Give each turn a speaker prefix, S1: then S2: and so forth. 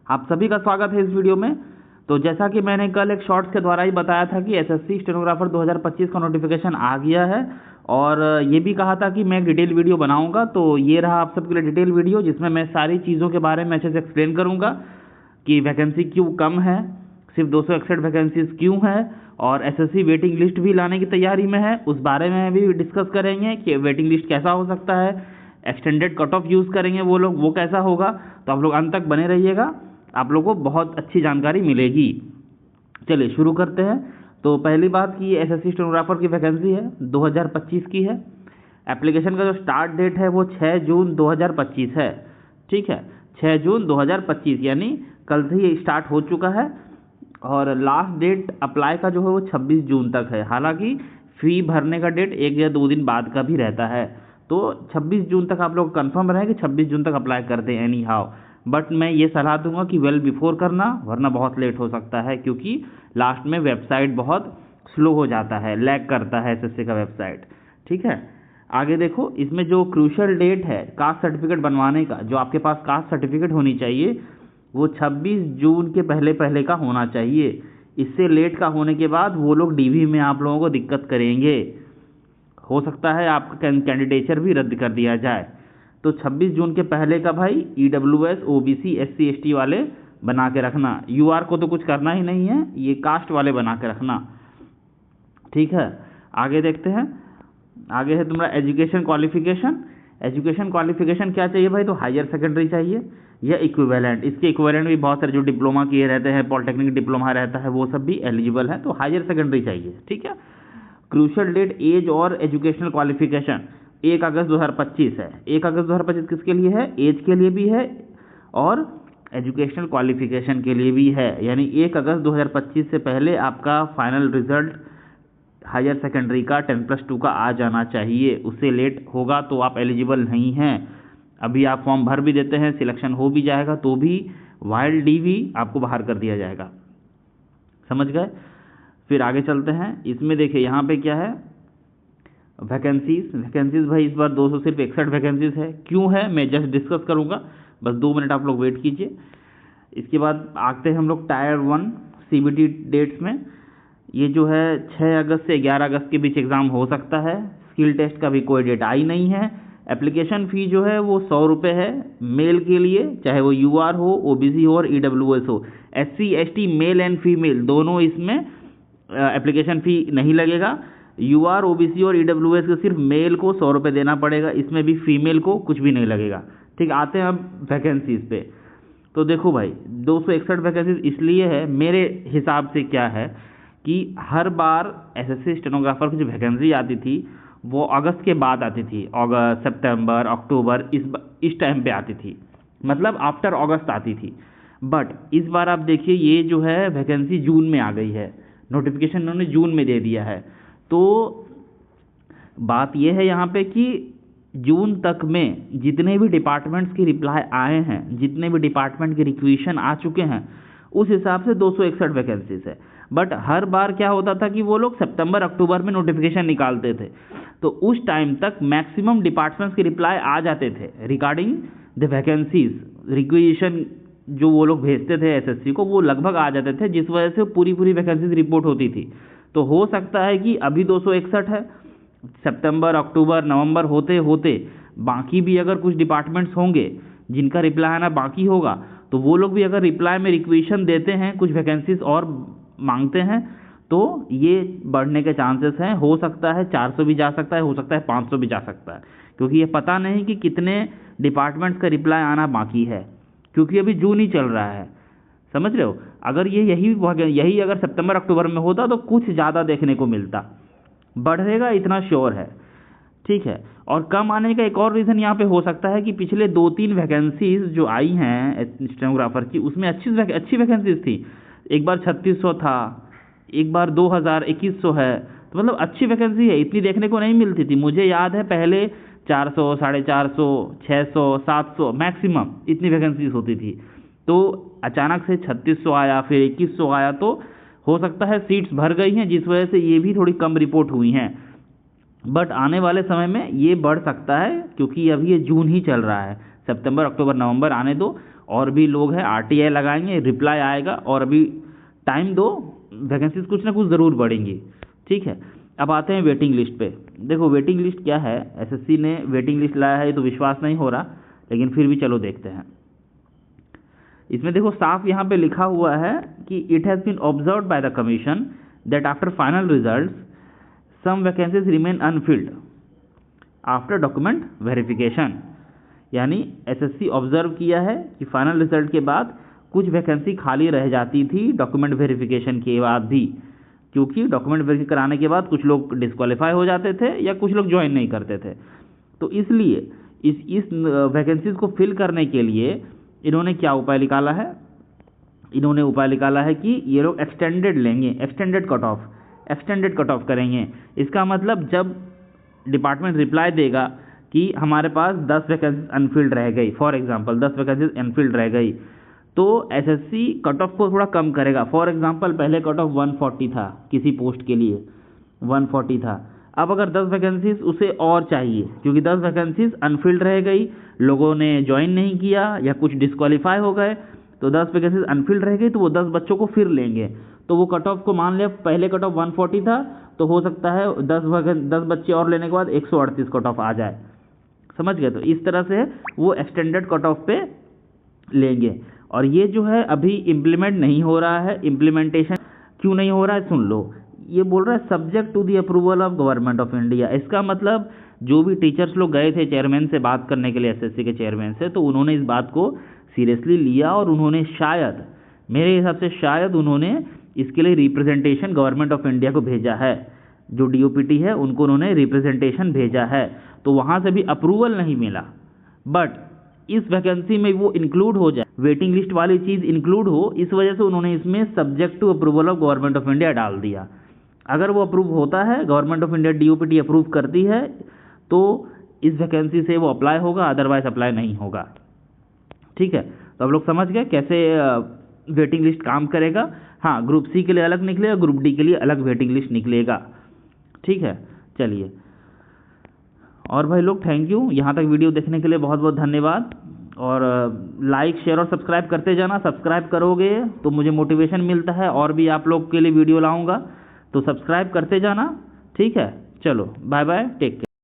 S1: आप सभी का स्वागत है इस वीडियो में। तो जैसा कि मैंने कल एक शॉर्ट्स के द्वारा ही बताया था कि एसएससी स्टेनोग्राफर 2025 का नोटिफिकेशन आ गया है और ये भी कहा था कि मैं एक डिटेल वीडियो बनाऊंगा। तो ये रहा आप सबके लिए डिटेल वीडियो, जिसमें मैं सारी चीज़ों के बारे में अच्छे से एक्सप्लेन करूंगा कि वैकेंसी क्यों कम है, सिर्फ 261 वैकेंसीज क्यों है, और एसएससी वेटिंग लिस्ट भी लाने की तैयारी में है, उस बारे में भी डिस्कस करेंगे कि वेटिंग लिस्ट कैसा हो सकता है, एक्सटेंडेड कट ऑफ यूज़ करेंगे वो लोग, वो कैसा होगा। तो आप लोग अंत तक बने रहिएगा, आप लोगों को बहुत अच्छी जानकारी मिलेगी। चलिए शुरू करते हैं। तो पहली बात कि एसएससी स्टेनोग्राफर की वैकेंसी है 2025 की है। एप्लीकेशन का जो स्टार्ट डेट है वो 6 जून 2025 है। ठीक है, 6 जून 2025 यानी कल से ये स्टार्ट हो चुका है और लास्ट डेट अप्लाई का जो है वो 26 जून तक है। हालांकि फ़ी भरने का डेट 1 या 2 दिन बाद का भी रहता है, तो 26 जून तक आप लोग कंफर्म रहें कि 26 जून तक अप्लाई कर दें एनी हाउ। बट मैं ये सलाह दूंगा कि वेल बिफोर करना, वरना बहुत लेट हो सकता है, क्योंकि लास्ट में वेबसाइट बहुत स्लो हो जाता है, लैग करता है एसएससी का वेबसाइट। ठीक है, आगे देखो, इसमें जो क्रूशियल डेट है कास्ट सर्टिफिकेट बनवाने का, जो आपके पास कास्ट सर्टिफिकेट होनी चाहिए वो 26 जून के पहले पहले का होना चाहिए। इससे लेट का होने के बाद वो लोग डीवी में आप लोगों को दिक्कत करेंगे, हो सकता है आपका कैंडिडेचर भी रद्द कर दिया जाए। तो 26 जून के पहले का भाई ईडब्ल्यूएस ओबीसी एससी एसटी वाले बना के रखना। यूआर को तो कुछ करना ही नहीं है, ये कास्ट वाले बना के रखना। ठीक है, आगे देखते हैं। आगे है तुम्हारा एजुकेशन क्वालिफिकेशन। एजुकेशन क्वालिफिकेशन क्या चाहिए भाई? तो हायर सेकेंडरी चाहिए या इक्विवेलेंट। इसके इक्विवेलेंट भी बहुत सारे जो डिप्लोमा किए रहते हैं, पॉलिटेक्निक डिप्लोमा रहता है, वो सब भी एलिजिबल है, तो हायर सेकेंडरी चाहिए। ठीक है, क्रूशियल डेट एज और एजुकेशनल क्वालिफिकेशन 1 अगस्त 2025 है। 1 अगस्त 2025 किसके लिए है? एज के लिए भी है और एजुकेशनल क्वालिफिकेशन के लिए भी है। यानी 1 अगस्त 2025 से पहले आपका फाइनल रिजल्ट हायर सेकेंडरी का 10+2 का आ जाना चाहिए। उससे लेट होगा तो आप एलिजिबल नहीं हैं। अभी आप फॉर्म भर भी देते हैं, सिलेक्शन हो भी जाएगा, तो भी वाइल्ड डीवी आपको बाहर कर दिया जाएगा। समझ गए? फिर आगे चलते हैं। इसमें देखिए यहाँ पे क्या है, वैकेंसीज भाई इस बार 261 वैकेंसीज है। क्यों है मैं जस्ट डिस्कस करूँगा, बस 2 मिनट आप लोग वेट कीजिए। इसके बाद आते हैं हम लोग टायर 1 सीबीटी डेट्स में। ये जो है 6 अगस्त से 11 अगस्त के बीच एग्ज़ाम हो सकता है। स्किल टेस्ट का भी कोई डेट आई नहीं है। एप्लीकेशन फ़ी जो है वो 100 रुपये है मेल के लिए, चाहे वो यूआर हो, ओबीसी हो और ईडब्ल्यूएस हो। SC ST male and female दोनों इसमें एप्लीकेशन फ़ी नहीं लगेगा। यूआर ओबीसी और ईडब्ल्यूएस को सिर्फ मेल को 100 रुपये देना पड़ेगा, इसमें भी फीमेल को कुछ भी नहीं लगेगा। ठीक, आते हैं अब वैकेंसीज पे। तो देखो भाई 261 वैकेंसीज इसलिए है मेरे हिसाब से, क्या है कि हर बार एसएससी स्टेनोग्राफर की जो वैकेंसी आती थी वो अगस्त के बाद आती थी, अगस्त सितंबर अक्टूबर इस टाइम पे आती थी, मतलब आफ्टर अगस्त आती थी। बट इस बार आप देखिए ये जो है वैकेंसी जून में आ गई है, नोटिफिकेशन उन्होंने जून में दे दिया है। तो बात यह है यहाँ पे कि जून तक में जितने भी डिपार्टमेंट्स की रिप्लाई आए हैं, जितने भी डिपार्टमेंट के रिक्वेशन आ चुके हैं, उस हिसाब से 261 वैकेंसीज है। बट हर बार क्या होता था कि वो लोग सितंबर अक्टूबर में नोटिफिकेशन निकालते थे, तो उस टाइम तक मैक्सिमम डिपार्टमेंट्स के रिप्लाई आ जाते थे रिगार्डिंग द वैकेंसीज। रिक्वेशन जो वो लोग भेजते थे एसएससी को, वो लगभग आ जाते थे, जिस वजह से पूरी वैकेंसीज रिपोर्ट होती थी। तो हो सकता है कि अभी 261 है, सितंबर अक्टूबर नवंबर होते होते बाकी भी अगर कुछ डिपार्टमेंट्स होंगे जिनका रिप्लाई आना बाकी होगा, तो वो लोग भी अगर रिप्लाई में रिक्वेशन देते हैं, कुछ वैकेंसीज और मांगते हैं, तो ये बढ़ने के चांसेस हैं। हो सकता है 400 भी जा सकता है, हो सकता है 500 भी जा सकता है, क्योंकि ये पता नहीं कि कितने डिपार्टमेंट्स का रिप्लाई आना बाकी है, क्योंकि अभी जून ही चल रहा है। समझ रहे हो? अगर यही अगर सितंबर अक्टूबर में होता तो कुछ ज़्यादा देखने को मिलता, बढ़ेगा इतना श्योर है। ठीक है, और कम आने का एक और रीज़न यहाँ पे हो सकता है कि पिछले 2-3 वैकेंसीज जो आई हैं स्टेनोग्राफर की, उसमें अच्छी वैकेंसीज थी। एक बार 3600 था, एक बार 2100 है, तो मतलब अच्छी वैकेंसी है, इतनी देखने को नहीं मिलती थी। मुझे याद है पहले 400, 450, 600, 700 मैक्सिमम इतनी वैकेंसीज होती थी। तो अचानक से 3600 आया, फिर 2100 आया, तो हो सकता है सीट्स भर गई हैं, जिस वजह से ये भी थोड़ी कम रिपोर्ट हुई हैं। बट आने वाले समय में ये बढ़ सकता है, क्योंकि अभी ये जून ही चल रहा है, सितंबर अक्टूबर नवंबर आने दो और भी लोग हैं, RTI लगाएंगे, रिप्लाई आएगा, और अभी टाइम दो, वैकेंसीज कुछ ना कुछ ज़रूर बढ़ेंगी। ठीक है, अब आते हैं वेटिंग लिस्ट पे। देखो वेटिंग लिस्ट क्या है, SSC ने वेटिंग लिस्ट लाया है, तो विश्वास नहीं हो रहा, लेकिन फिर भी चलो देखते हैं। इसमें देखो साफ यहाँ पे लिखा हुआ है कि it has been observed by the commission that after final results some vacancies remain unfilled after document verification. यानी SSC ऑब्जर्व किया है कि फाइनल रिजल्ट के बाद कुछ वैकेंसी खाली रह जाती थी डॉक्यूमेंट वेरिफिकेशन के बाद भी, क्योंकि डॉक्यूमेंट वेरीफाई कराने के बाद कुछ लोग डिस्क्वालीफाई हो जाते थे या कुछ लोग ज्वाइन नहीं करते थे। तो इसलिए इस वैकेंसीज को फिल करने के लिए इन्होंने क्या उपाय निकाला है, इन्होंने उपाय निकाला है कि ये लोग एक्सटेंडेड लेंगे, एक्सटेंडेड कट ऑफ करेंगे। इसका मतलब जब डिपार्टमेंट रिप्लाई देगा कि हमारे पास 10 वैकेंसीज अनफिल्ड रह गई, फॉर एग्जांपल 10 वैकेंसीज अनफिल्ड रह गई, तो SSC कट ऑफ को थोड़ा कम करेगा। फॉर एग्जांपल पहले कट ऑफ 140 था, किसी पोस्ट के लिए 140 था, अब अगर 10 वैकेंसीज उसे और चाहिए, क्योंकि 10 वैकेंसीज अनफिल्ड रह गई, लोगों ने ज्वाइन नहीं किया या कुछ डिस्क्वालीफाई हो गए, तो 10 वैकेंसीज अनफिल्ड रह गई, तो वो 10 बच्चों को फिर लेंगे। तो वो कट ऑफ को मान लिया, पहले कट ऑफ 140 था, तो हो सकता है 10 बच्चे और लेने के बाद 138 कट ऑफ आ जाए, समझ गए। तो इस तरह से वो एक्सटेंडेड कट ऑफ पे लेंगे। और ये जो है अभी इम्प्लीमेंट नहीं हो रहा है। इम्प्लीमेंटेशन क्यों नहीं हो रहा है सुन लो, ये बोल रहा है subject to the approval of government of India. इसका मतलब जो भी टीचर्स लोग गए थे चेयरमैन से बात करने के लिए, SSC के चेयरमैन से, तो उन्होंने इस बात को सीरियसली लिया और उन्होंने शायद, मेरे हिसाब से शायद उन्होंने इसके लिए रिप्रेजेंटेशन गवर्नमेंट ऑफ इंडिया को भेजा है। जो DOPT है उनको उन्होंने रिप्रेजेंटेशन भेजा है, तो वहाँ से भी अप्रूवल नहीं मिला, बट इस वैकेंसी में वो इंक्लूड हो जाए, वेटिंग लिस्ट वाली चीज़ इंक्लूड हो, इस वजह से उन्होंने इसमें subject to approval of government of India डाल दिया। अगर वो अप्रूव होता है, government of India DOPT approve करती है, तो इस वैकेंसी से वो अप्लाई होगा, अदरवाइज अप्लाई नहीं होगा। ठीक है, तो आप लोग समझ गए कैसे वेटिंग लिस्ट काम करेगा। हाँ, ग्रुप C के लिए अलग निकलेगा, ग्रुप D के लिए अलग वेटिंग लिस्ट निकलेगा। ठीक है, चलिए। और भाई लोग थैंक यू, यहाँ तक वीडियो देखने के लिए बहुत बहुत धन्यवाद। और लाइक शेयर और सब्सक्राइब करते जाना। सब्सक्राइब करोगे तो मुझे मोटिवेशन मिलता है और भी आप लोग के लिए वीडियो लाऊंगा, तो सब्सक्राइब करते जाना। ठीक है, चलो बाय बाय, टेक केयर।